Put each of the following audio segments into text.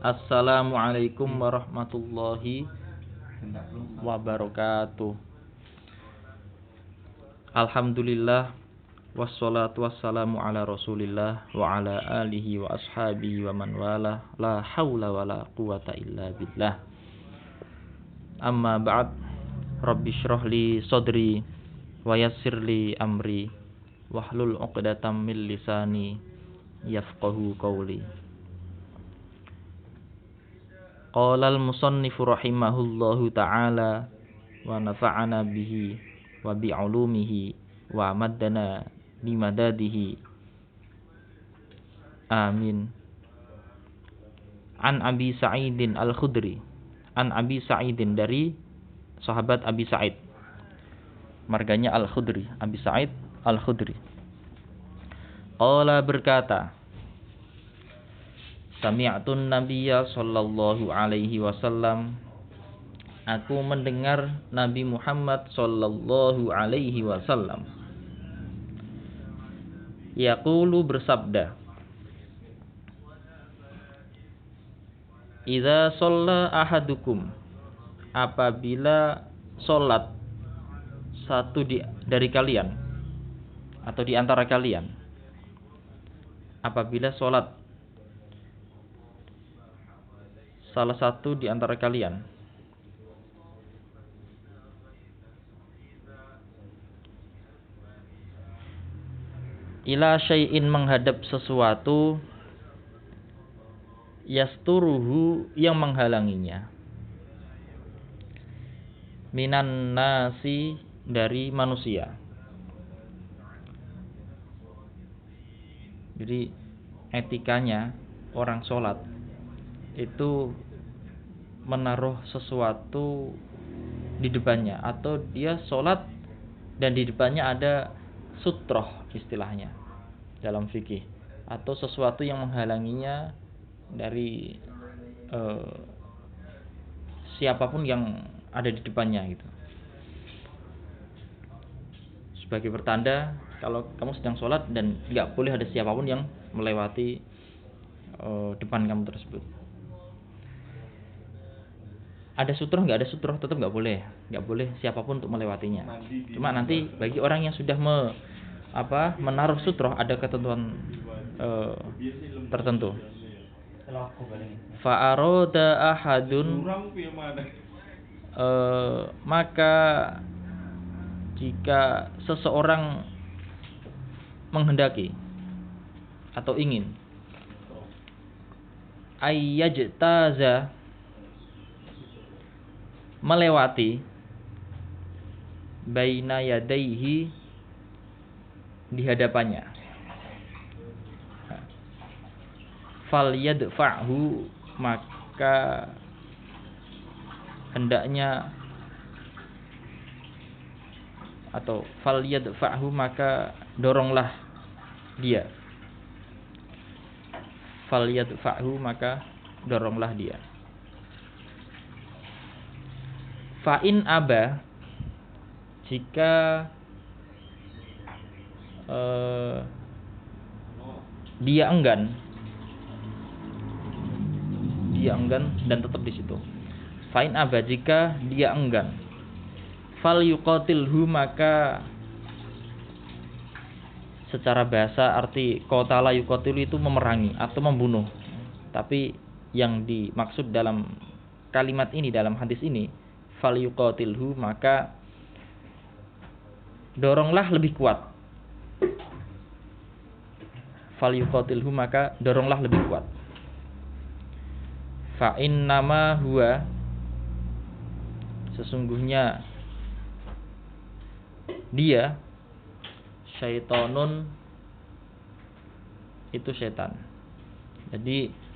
Assalamualaikum warahmatullahi wabarakatuh. Alhamdulillah, wassalatu wassalamu ala Rasulillah wa ala alihi wa ashabihi wa man wala, la haula wala quwata illa billah. Amma ba'd, rabbi shrah li sadri wa yassir li amri wahlul 'uqdatam min lisani yafqahu qawli. Qala al-musannifu rahimahullahu ta'ala wa nafa'ana bihi wa bi'ulumihi wa maddana bimadadihi. Amin. An Abi Sa'idin Al-Khudri. An Abi Sa'idin, dari sahabat Abi Sa'id. Marganya Al-Khudri, Abi Sa'id Al-Khudri. Qala, berkata, Sami'tun Nabiyya sallallahu alaihi wasallam, aku mendengar Nabi Muhammad sallallahu alaihi wasallam yaqulu, bersabda, idza shalla ahadukum, apabila salat satu dari kalian atau di antara kalian, apabila salat salah satu di antara kalian, ila syai'in, menghadap sesuatu, yasturuhu, yang menghalanginya, minan nasi, dari manusia. Jadi etikanya orang sholat itu menaruh sesuatu di depannya, atau dia sholat dan di depannya ada sutroh istilahnya dalam fikih, atau sesuatu yang menghalanginya dari siapapun yang ada di depannya gitu. Sebagai pertanda kalau kamu sedang sholat dan nggak boleh ada siapapun yang melewati depan kamu tersebut. Ada sutroh, nggak ada sutroh, tetap nggak boleh siapapun untuk melewatinya. Cuma nanti bagi orang yang sudah menaruh sutroh, ada ketentuan tertentu. Fa'aroda ahadun, maka jika seseorang menghendaki atau ingin ayyajtaza, melewati, baina yadaihi, di hadapannya, fal yadfa'hu, maka hendaknya, atau fal yadfa'hu, maka doronglah dia, fal yadfa'hu, maka doronglah dia. Fa'in aba, jika dia enggan dan tetap di situ. Fa'in aba, jika dia enggan, fal yuqatilhu, maka secara bahasa arti qatala yuqatilu itu memerangi atau membunuh. Tapi yang dimaksud dalam kalimat ini, dalam hadis ini, fal yuqatilhu, maka doronglah lebih kuat. Fal yuqatilhu, maka doronglah lebih kuat. Fa innama huwa, sesungguhnya dia, syaitonun, itu setan. Jadi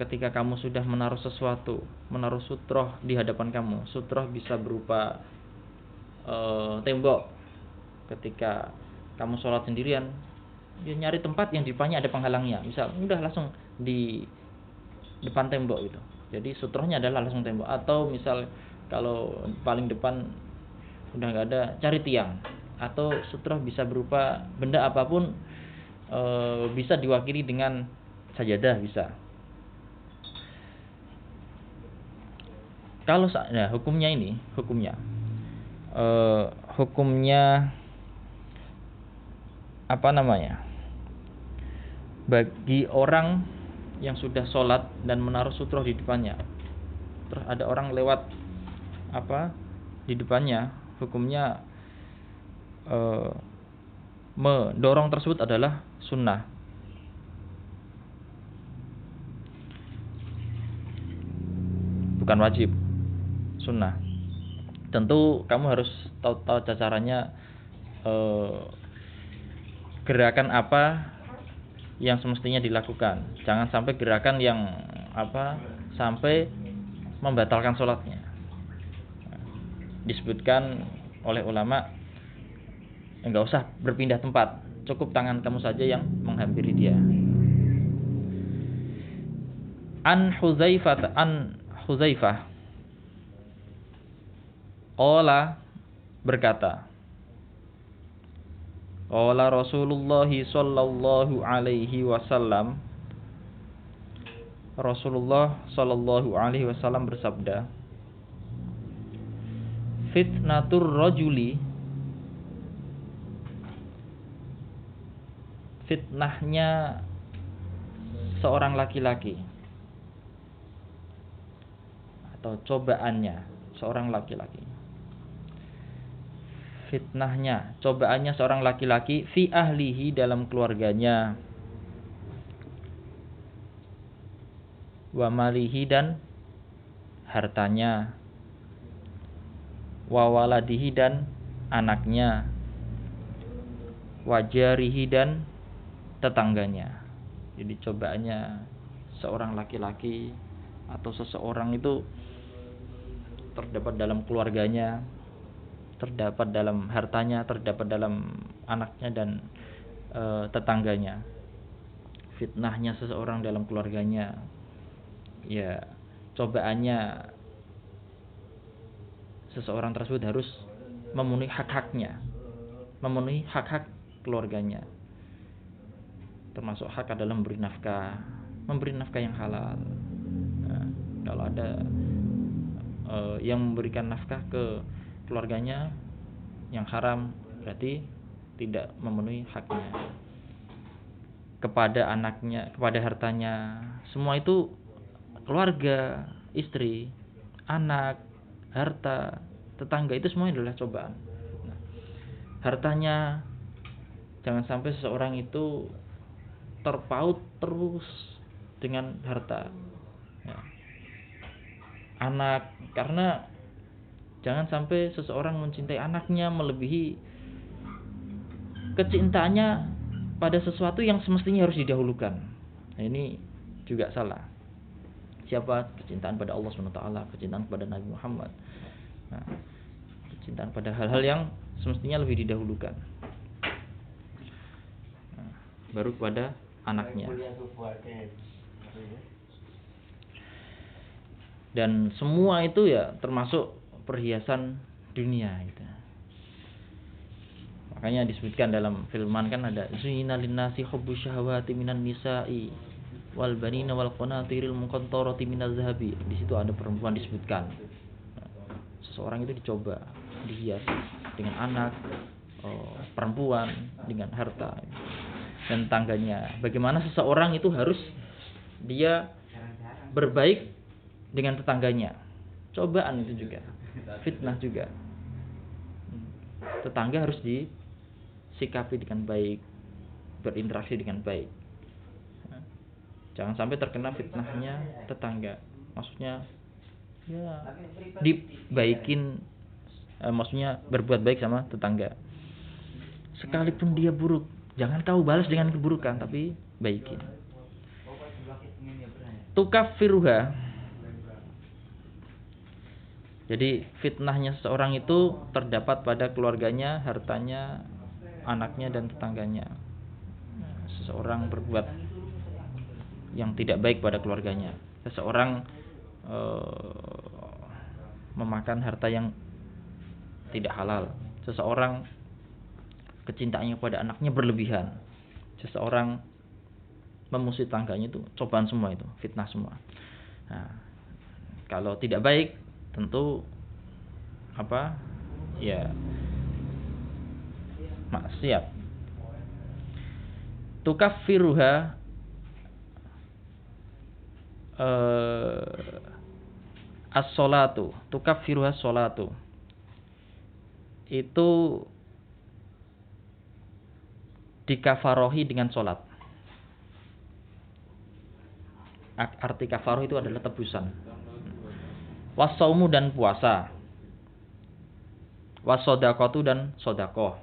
ketika kamu sudah menaruh sesuatu, menaruh sutroh di hadapan kamu, sutroh bisa berupa tembok. Ketika kamu sholat sendirian, dia nyari tempat yang di depannya ada penghalangnya, misal udah langsung di depan tembok gitu. Jadi sutrohnya adalah langsung tembok. Atau misal kalau paling depan udah nggak ada, cari tiang. Atau sutroh bisa berupa benda apapun, bisa diwakili dengan sajadah bisa. Kalau hukumnya apa namanya? Bagi orang yang sudah sholat dan menaruh sutroh di depannya, terus ada orang lewat di depannya, hukumnya mendorong tersebut adalah sunnah. Bukan wajib, sunnah. Tentu kamu harus tahu caranya, gerakan apa yang semestinya dilakukan. Jangan sampai gerakan yang sampai membatalkan sholatnya. Disebutkan oleh ulama, enggak usah berpindah tempat, cukup tangan kamu saja yang menghampiri dia. An Hudzaifah qala berkata, qala Rasulullah sallallahu alaihi wasallam, Rasulullah sallallahu alaihi wasallam bersabda, fitnatur rajuli, fitnahnya seorang laki-laki atau cobaannya seorang laki-laki. Fitnahnya, cobaannya seorang laki-laki fi ahlihi, dalam keluarganya, wa malihi, dan hartanya, wa waladihi, dan anaknya, wa jarihi, dan tetangganya. Jadi cobaannya seorang laki-laki atau seseorang itu terdapat dalam keluarganya, terdapat dalam hartanya, terdapat dalam anaknya dan tetangganya. Fitnahnya seseorang dalam keluarganya, ya cobaannya seseorang tersebut harus memenuhi hak-haknya, memenuhi hak-hak keluarganya. Termasuk hak adalah memberi nafkah yang halal. Nah, kalau ada yang memberikan nafkah ke keluarganya yang haram, berarti tidak memenuhi haknya. Kepada anaknya, kepada hartanya, semua itu keluarga, istri, anak, harta, tetangga, itu semuanya adalah cobaan. Nah, hartanya, jangan sampai seseorang itu terpaut terus dengan harta. Ya. Anak, karena jangan sampai seseorang mencintai anaknya melebihi kecintaannya pada sesuatu yang semestinya harus didahulukan. Nah, ini juga salah. Siapa? Kecintaan pada Allah SWT, kecintaan pada Nabi Muhammad. Nah, kecintaan pada hal-hal yang semestinya lebih didahulukan. Nah, baru kepada anaknya. Dan semua itu ya termasuk perhiasan dunia gitu. Makanya disebutkan dalam firman kan ada zuyina linnasi hubbus syahawati minan nisa'i wal banina wal qanatiril muqantarati minaz zahabi. Di situ ada perempuan disebutkan. Seseorang itu dicoba, dihiasi dengan anak, perempuan, dengan harta dan tangganya. Bagaimana seseorang itu harus dia berbaik dengan tetangganya. Cobaan itu juga, fitnah juga. Tetangga harus disikapi dengan baik, berinteraksi dengan baik. Jangan sampai terkena fitnahnya tetangga. Maksudnya ya dibaikin, maksudnya berbuat baik sama tetangga. Sekalipun dia buruk, jangan kau balas dengan keburukan, tapi baikin. Tukaffiruha. Jadi fitnahnya seseorang itu terdapat pada keluarganya, hartanya, anaknya, dan tetangganya. Seseorang berbuat yang tidak baik pada keluarganya. Seseorang memakan harta yang tidak halal. Seseorang kecintaannya pada anaknya berlebihan. Seseorang memusuhi tangganya itu cobaan semua, itu fitnah semua. Nah, kalau tidak baik tentu ya maksiat. Tukaffiruha as-sholatu, tukaffiruha as-sholatu. Itu dikafarohi dengan sholat. Arti kafaroh itu adalah tebusan. Wasaumu dan puasa. Wasodaqatu dan sodakoh.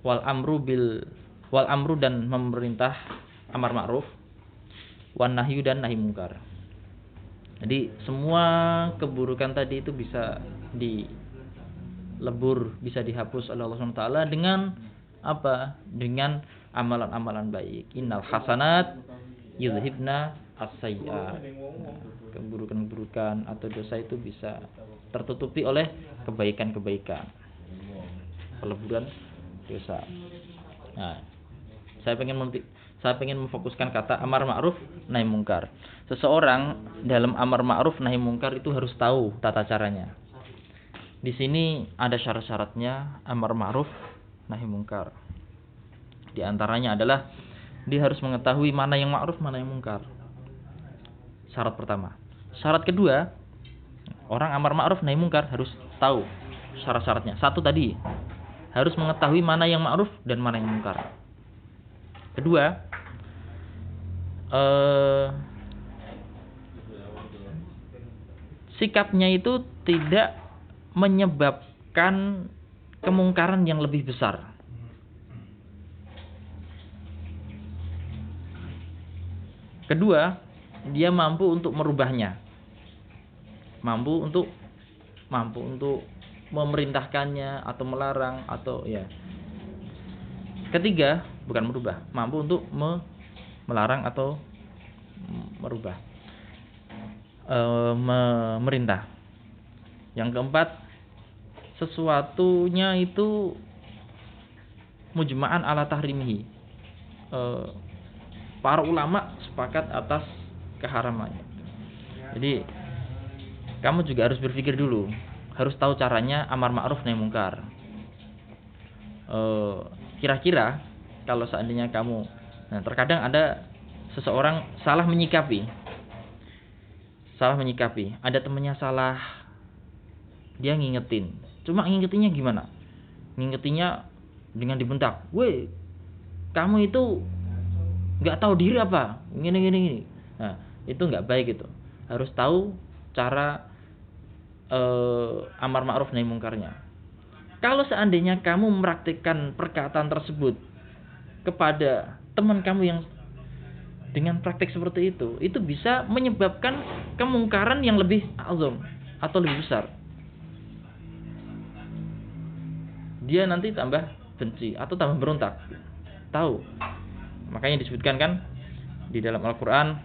Wal amru dan memerintah amar ma'ruf. Wan nahyu dan nahi mungkar. Jadi semua keburukan tadi itu bisa dilebur, bisa dihapus oleh Allah SWT dengan apa? Dengan amalan-amalan baik. Innal hasanat yudhibna as-sayyi'at. Keburukan-keburukan atau dosa itu bisa tertutupi oleh kebaikan-kebaikan. Peleburan dosa. Nah, saya pengen memfokuskan kata amar ma'ruf nahi mungkar. Seseorang dalam amar ma'ruf nahi mungkar itu harus tahu tata caranya. Di sini ada syarat-syaratnya amar ma'ruf nahi mungkar. Di antaranya adalah dia harus mengetahui mana yang ma'ruf, mana yang mungkar. Syarat pertama. Syarat kedua, orang amar ma'ruf nahi mungkar harus tahu syarat-syaratnya. Satu tadi, harus mengetahui mana yang ma'ruf dan mana yang mungkar. Kedua, sikapnya itu tidak menyebabkan kemungkaran yang lebih besar. Kedua, dia mampu untuk merubahnya. Mampu untuk memerintahkannya atau melarang atau ya. Ketiga, bukan merubah, mampu untuk melarang atau merubah. Memerintah. Yang keempat, sesuatunya itu mujma'an ala tahrimihi. Para ulama sepakat atas keharamannya. Jadi kamu juga harus berpikir dulu, harus tahu caranya amar ma'ruf nahi mungkar. Kira-kira kalau seandainya kamu, terkadang ada seseorang salah menyikapi, ada temannya salah, dia ngingetin. Cuma ngingetinnya gimana? Ngingetinnya dengan dibentak. Weh, kamu itu nggak tahu diri apa? Gini. Nah, itu nggak baik itu. Harus tahu cara amar ma'ruf nahi mungkarnya. Kalau seandainya kamu mempraktikkan perkataan tersebut kepada teman kamu yang dengan praktik seperti itu bisa menyebabkan kemungkaran yang lebih azam atau lebih besar. Dia nanti tambah benci atau tambah berontak. Tahu. Makanya disebutkan kan di dalam Al-Qur'an,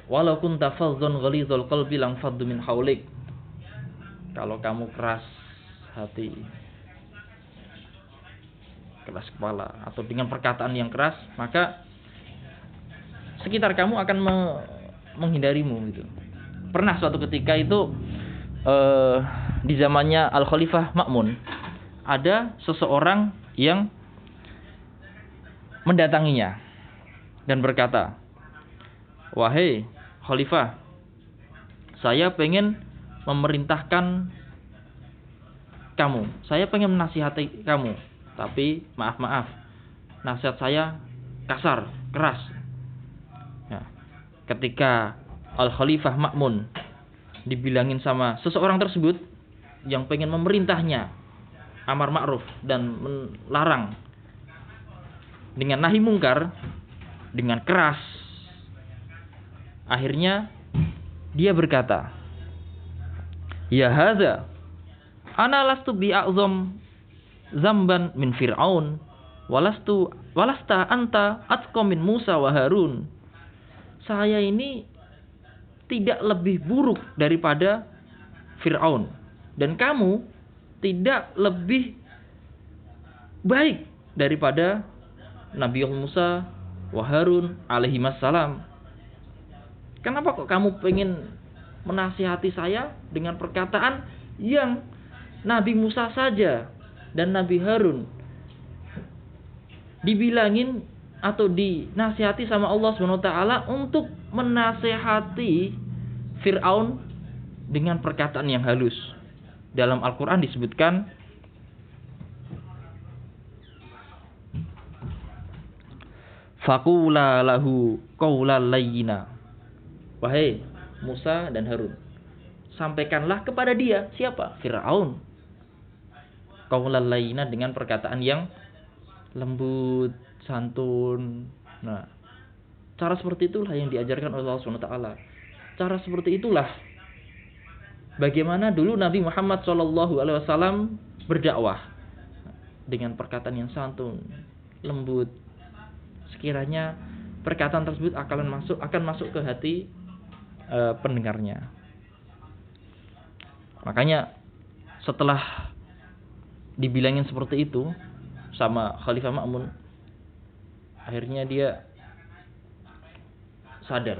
walau kunta fadhdhan ghalidhal qalbi lam faddu min haulik. Kalau kamu keras hati, keras kepala atau dengan perkataan yang keras, maka sekitar kamu akan menghindarimu gitu. Pernah suatu ketika itu di zamannya Al-Khalifah Ma'mun, ada seseorang yang mendatanginya dan berkata, "Wahai Khalifah, saya pengen memerintahkan kamu, saya pengen menasihati kamu, tapi maaf, nasihat saya kasar, keras." Ya, ketika Al-Khalifah Ma'mun dibilangin sama seseorang tersebut yang pengen memerintahnya amar ma'ruf dan melarang dengan nahi mungkar dengan keras, akhirnya dia berkata, "Ya hadza, ana lastu bi'a'zam zamban min Fir'aun, walasta anta atqa min Musa wa Harun." Saya ini tidak lebih buruk daripada Fir'aun, dan kamu tidak lebih baik daripada Nabi Musa wa Harun alaihi wassalam. Kenapa kok kamu pengen menasihati saya dengan perkataan yang Nabi Musa saja dan Nabi Harun dibilangin atau dinasihati sama Allah Subhanahu wa taala untuk menasihati Firaun dengan perkataan yang halus. Dalam Al-Qur'an disebutkan faqula lahu qawlan layyina. Wahai Musa dan Harun, sampaikanlah kepada dia, siapa? Firaun. Qawlan layyina, dengan perkataan yang lembut, santun. Nah, cara seperti itulah yang diajarkan oleh Allah Subhanahu wa taala. Cara seperti itulah bagaimana dulu Nabi Muhammad SAW berdakwah, dengan perkataan yang santun, lembut. Sekiranya perkataan tersebut akan masuk ke hati pendengarnya. Makanya setelah dibilangin seperti itu sama Khalifah Ma'mun, akhirnya dia sadar,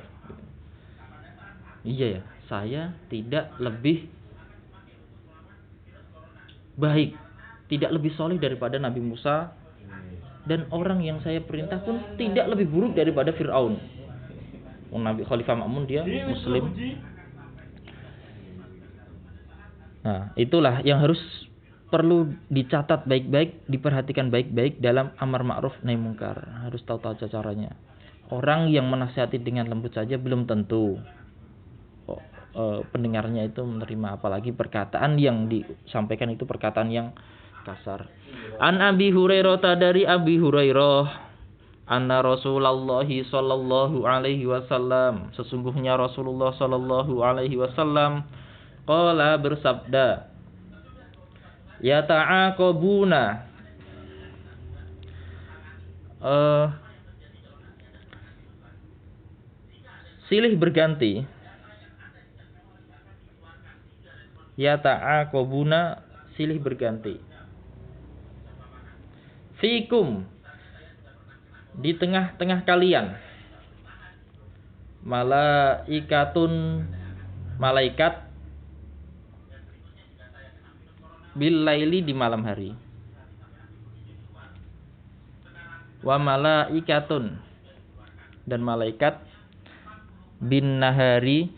iya ya, saya tidak lebih baik, tidak lebih soleh daripada Nabi Musa, dan orang yang saya perintah pun tidak lebih buruk daripada Fir'aun. Nabi Khalifah Ma'mun dia Muslim. Nah, itulah yang harus perlu dicatat baik-baik, diperhatikan baik-baik dalam amar ma'ruf nahi mungkar. Harus tahu caranya. Orang yang menasihati dengan lembut saja belum tentu pendengarnya itu menerima, apalagi perkataan yang disampaikan itu perkataan yang kasar. An Abi Hurairah, dari Abi Hurairah, anna Rasulullah sallallahu alaihi wasallam, sesungguhnya Rasulullah sallallahu alaihi wasallam qala, bersabda, yata'aqabuna, silih berganti, yata'aqabuna, silih berganti, fikum, di tengah-tengah kalian, malaikatun, malaikat, bil laili, di malam hari, wa malaikatun, dan malaikat bin nahari,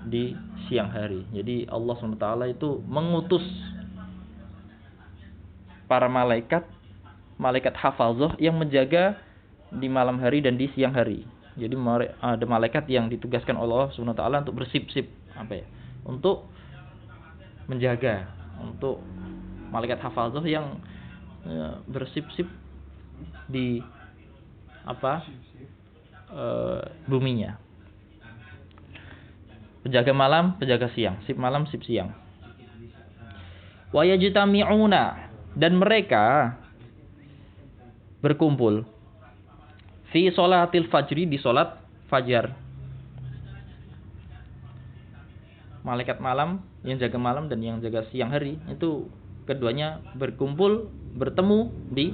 di siang hari. Jadi Allah SWT itu mengutus para malaikat hafazah yang menjaga di malam hari dan di siang hari. Jadi ada malaikat yang ditugaskan oleh Allah SWT untuk bersip-sip, untuk menjaga, untuk malaikat hafazah yang bersip-sip di buminya. Penjaga malam, penjaga siang, sip malam, sip siang. Wa yajtami'una, dan mereka berkumpul fi sholatil fajri, di sholat fajar. Malaikat malam yang jaga malam dan yang jaga siang hari itu keduanya berkumpul, bertemu di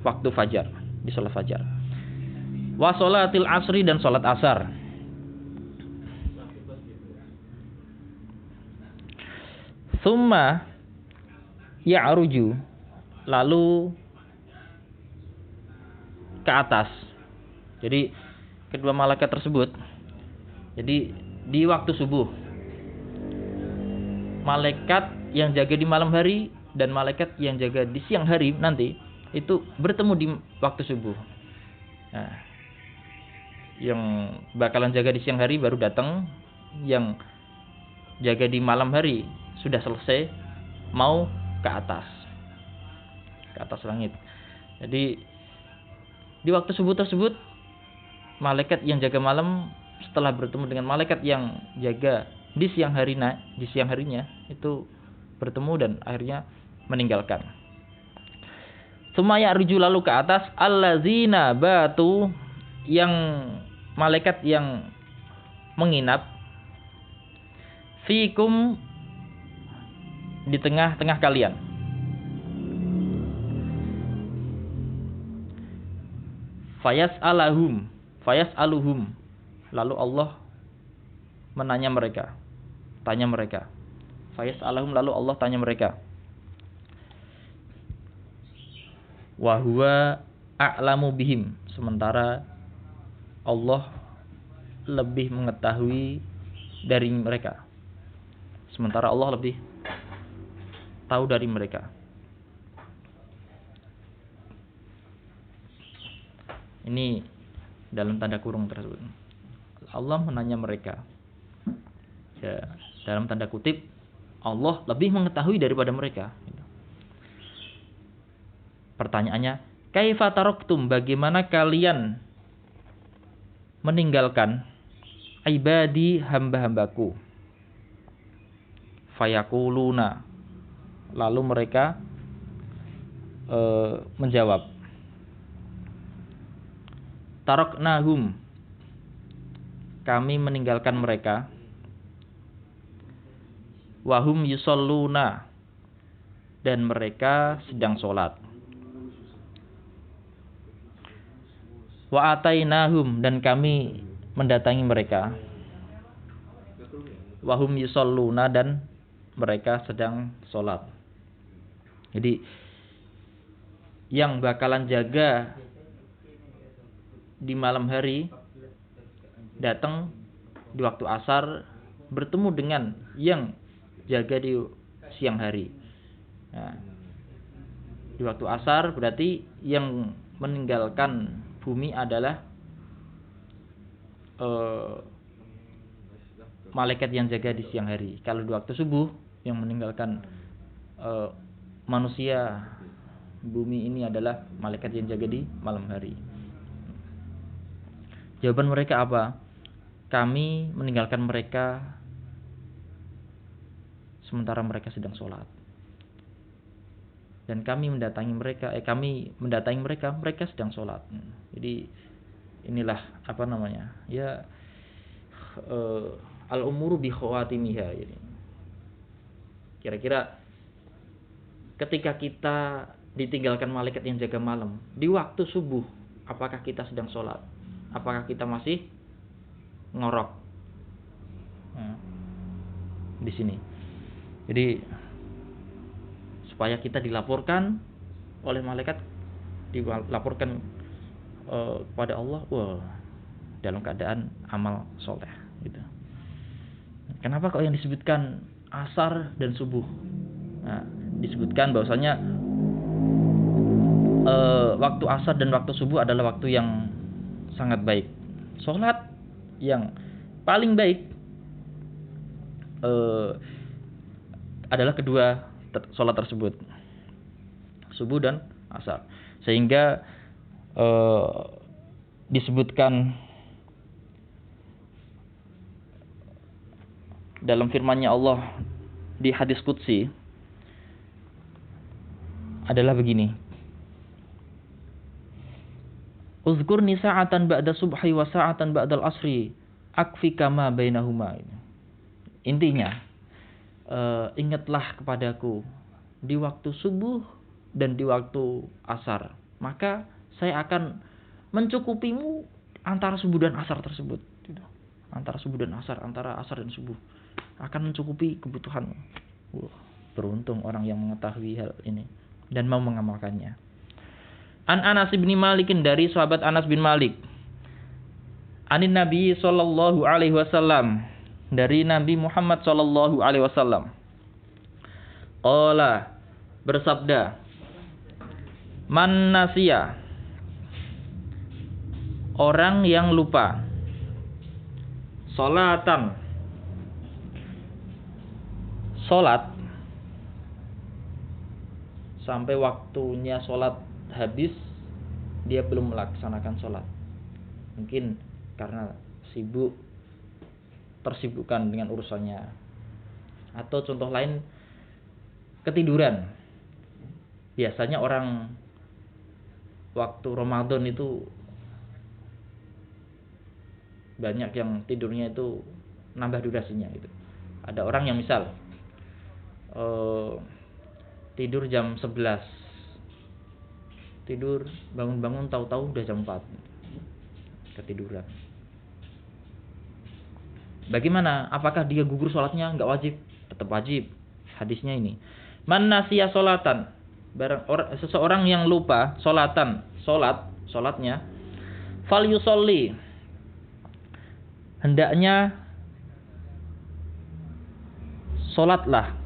waktu fajar, di sholat fajar. Wa sholatil asri, dan sholat asar. Tsumma ya'ruju, lalu ke atas. Jadi kedua malaikat tersebut, jadi di waktu subuh, malaikat yang jaga di malam hari dan malaikat yang jaga di siang hari nanti itu bertemu di waktu subuh. Nah, yang bakalan jaga di siang hari baru datang, yang jaga di malam hari sudah selesai, mau ke atas langit. Jadi di waktu subuh tersebut, malaikat yang jaga malam setelah bertemu dengan malaikat yang jaga di siang harinya itu bertemu dan akhirnya meninggalkan. Sumaya arju, lalu ke atas, allazina batu, yang malaikat yang menginap, fikum, di tengah-tengah kalian. Fayas'aluhum. Lalu Allah tanya mereka. Fayas'aluhum, lalu Allah tanya mereka. Wa huwa a'lamu bihim, sementara Allah lebih mengetahui dari mereka. Sementara Allah lebih tahu dari mereka. Ini dalam tanda kurung tersebut. Allah menanya mereka. Ya, dalam tanda kutip, Allah lebih mengetahui daripada mereka. Pertanyaannya, kaifa taraktum, bagaimana kalian meninggalkan ibadi, hamba-hambaku? Fayaquluna, lalu mereka menjawab, taraknahum, kami meninggalkan mereka, wahum yusalluna, dan mereka sedang sholat, wa atainahum, dan kami mendatangi mereka, wahum yusalluna, dan mereka sedang sholat. Jadi yang bakalan jaga di malam hari datang di waktu asar, bertemu dengan yang jaga di siang hari. Nah, di waktu asar berarti yang meninggalkan bumi adalah malaikat yang jaga di siang hari. Kalau di waktu subuh yang meninggalkan manusia bumi ini adalah malaikat yang jaga di malam hari. Jawaban mereka apa? Kami meninggalkan mereka sementara mereka sedang sholat. Dan kami mendatangi mereka, mereka sedang sholat. Jadi inilah apa namanya? Ya, al-umuru bi khawatimiha. Kira-kira ketika kita ditinggalkan malaikat yang jaga malam di waktu subuh, apakah kita sedang sholat? Apakah kita masih ngorok? Di sini. Jadi supaya kita dilaporkan oleh malaikat, dilaporkan kepada Allah, dalam keadaan amal soleh, gitu. Kenapa kok yang disebutkan asar dan subuh? Nah, disebutkan bahwasanya waktu asar dan waktu subuh adalah waktu yang sangat baik. Sholat yang paling baik adalah kedua sholat tersebut, subuh dan asar. Sehingga disebutkan dalam firman-Nya Allah di hadis qudsi adalah begini. Uzkurni sa'atan ba'da subhi wa sa'atan ba'dal asri akfika ma bainahuma. Intinya, ingatlah kepadaku di waktu subuh dan di waktu asar, maka saya akan mencukupimu antara subuh dan asar tersebut. Antara subuh dan asar, antara asar dan subuh akan mencukupi kebutuhanmu. Beruntung orang yang mengetahui hal ini dan mau mengamalkannya. An Anas bin Malik, dari sahabat Anas bin Malik. Anin Nabi sallallahu alaihi wasallam, dari Nabi Muhammad sallallahu alaihi wasallam. Qala, bersabda, man nasiya, orang yang lupa, salatan, salat, sampai waktunya salat habis dia belum melaksanakan salat. Mungkin karena tersibukkan dengan urusannya, atau contoh lain ketiduran. Biasanya orang waktu Ramadan itu banyak yang tidurnya itu nambah durasinya gitu. Ada orang yang misal tidur jam 11, tidur bangun-bangun tahu-tahu udah jam 4. ketiduran. Bagaimana? Apakah dia gugur sholatnya? Enggak wajib, tetap wajib. Hadisnya ini. Man nasiya sholatan, seseorang yang lupa sholatnya, fal yusolli, hendaknya sholatlah.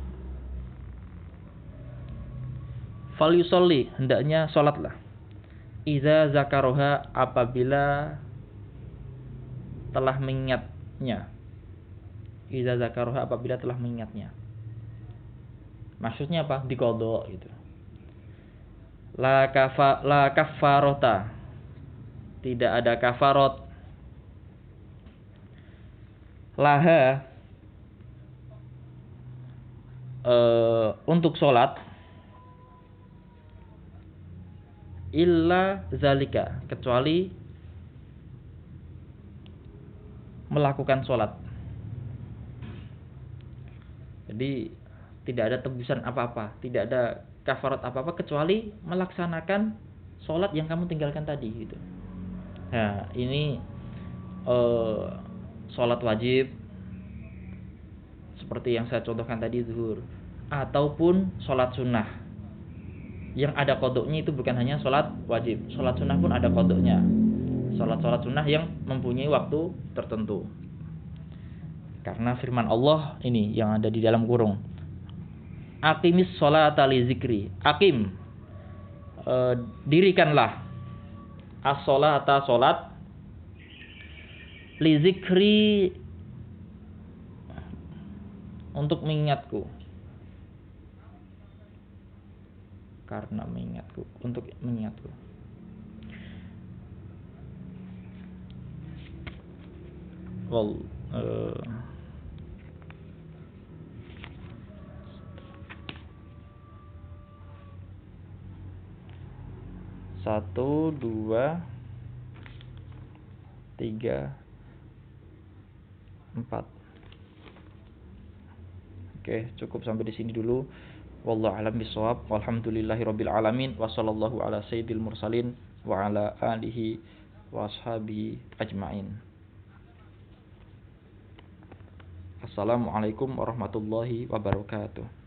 Fal yusolli, hendaknya sholatlah. Iza zakaroha, apabila telah mengingatnya. Iza zakaroha, apabila telah mengingatnya. Maksudnya apa? Diqadha gitu. La kafarota, tidak ada kafarot. Laha, untuk sholat, illa zalika, kecuali melakukan sholat. Jadi tidak ada tebusan apa-apa, tidak ada kafarat apa-apa kecuali melaksanakan sholat yang kamu tinggalkan tadi gitu. Nah, ini sholat wajib seperti yang saya contohkan tadi, zuhur, ataupun sholat sunnah yang ada qadoknya. Itu bukan hanya sholat wajib, sholat sunnah pun ada qadoknya. Sholat sunnah yang mempunyai waktu tertentu. Karena firman Allah ini yang ada di dalam kurung, aqimis sholata li zikri. Aqim, dirikanlah as-sholata, sholat, li zikri, untuk mengingatku. Karena mengingatku, untuk mengingatku. Satu, dua, tiga, empat. Oke, cukup sampai di sini dulu. Wallahu a'lam bishawab. Walhamdulillahirabbil alamin. Wassallallahu ala sayyidil mursalin wa ala alihi wa ashabihi ajmain. Assalamualaikum warahmatullahi wabarakatuh.